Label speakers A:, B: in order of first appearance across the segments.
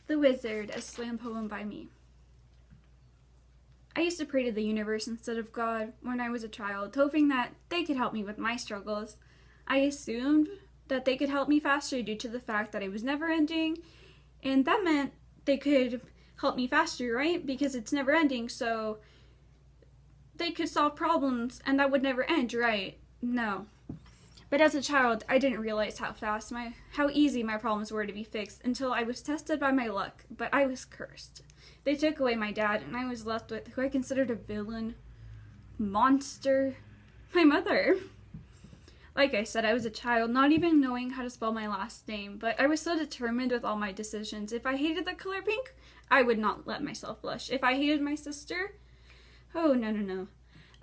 A: The Wizard, a slam poem by me. I used to pray to the universe instead of God when I was a child, hoping that they could help me with my struggles. I assumed that they could help me faster due to the fact that it was never ending, and that meant they could help me faster, right? Because it's never ending, so they could solve problems and that would never end, right? No. But as a child, I didn't realize how easy my problems were to be fixed until I was tested by my luck, but I was cursed. They took away my dad, and I was left with who I considered a villain, monster, my mother. Like I said, I was a child, not even knowing how to spell my last name, but I was so determined with all my decisions. If I hated the color pink, I would not let myself blush. If I hated my sister, oh, no.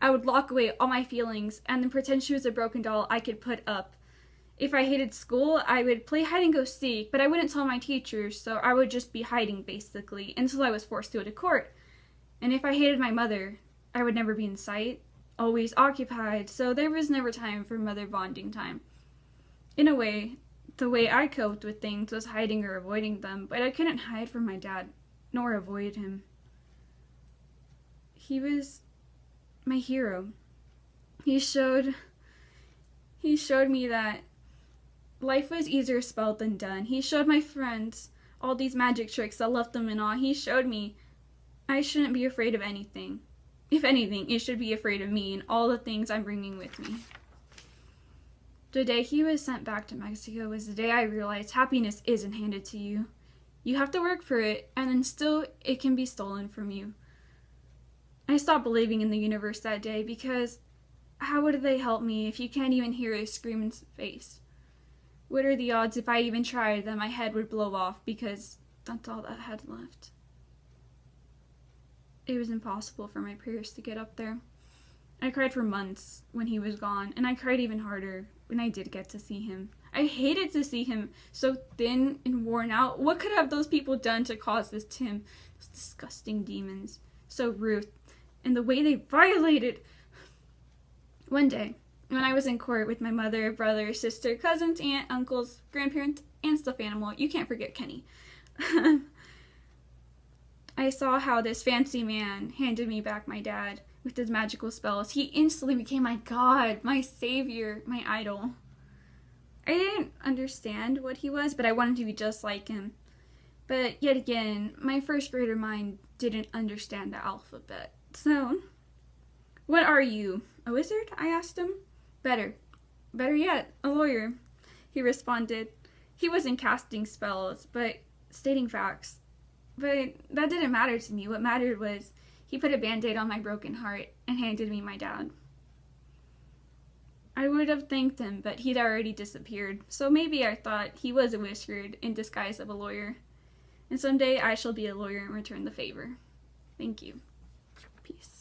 A: I would lock away all my feelings and then pretend she was a broken doll I could put up. If I hated school, I would play hide and go seek, but I wouldn't tell my teachers, so I would just be hiding, basically, until I was forced to go to court. And if I hated my mother, I would never be in sight, always occupied, so there was never time for mother bonding time. In a way, the way I coped with things was hiding or avoiding them, but I couldn't hide from my dad, nor avoid him. He was my hero. He showed me that life was easier spelled than done. He showed my friends all these magic tricks that left them in awe. He showed me I shouldn't be afraid of anything. If anything, it should be afraid of me and all the things I'm bringing with me. The day he was sent back to Mexico was the day I realized happiness isn't handed to you. You have to work for it, and then still it can be stolen from you. I stopped believing in the universe that day because how would they help me if you can't even hear a scream in space? What are the odds if I even tried that my head would blow off because that's all that I had left? It was impossible for my prayers to get up there. I cried for months when he was gone, and I cried even harder when I did get to see him. I hated to see him so thin and worn out. What could have those people done to cause this to him? Those disgusting demons. So rude. And the way they violated. One day, when I was in court with my mother, brother, sister, cousins, aunt, uncles, grandparents, and stuffed animal, you can't forget Kenny. I saw how this fancy man handed me back my dad with his magical spells. He instantly became my god, my savior, my idol. I didn't understand what he was, but I wanted to be just like him. But yet again, my first grader mind didn't understand the alphabet. So, what are you? A wizard? I asked him. Better yet, a lawyer, he responded. He wasn't casting spells, but stating facts. But that didn't matter to me. What mattered was he put a band-aid on my broken heart and handed me my dad. I would have thanked him, but he'd already disappeared, so maybe I thought he was a wizard in disguise of a lawyer. And someday I shall be a lawyer and return the favor. Thank you. Peace.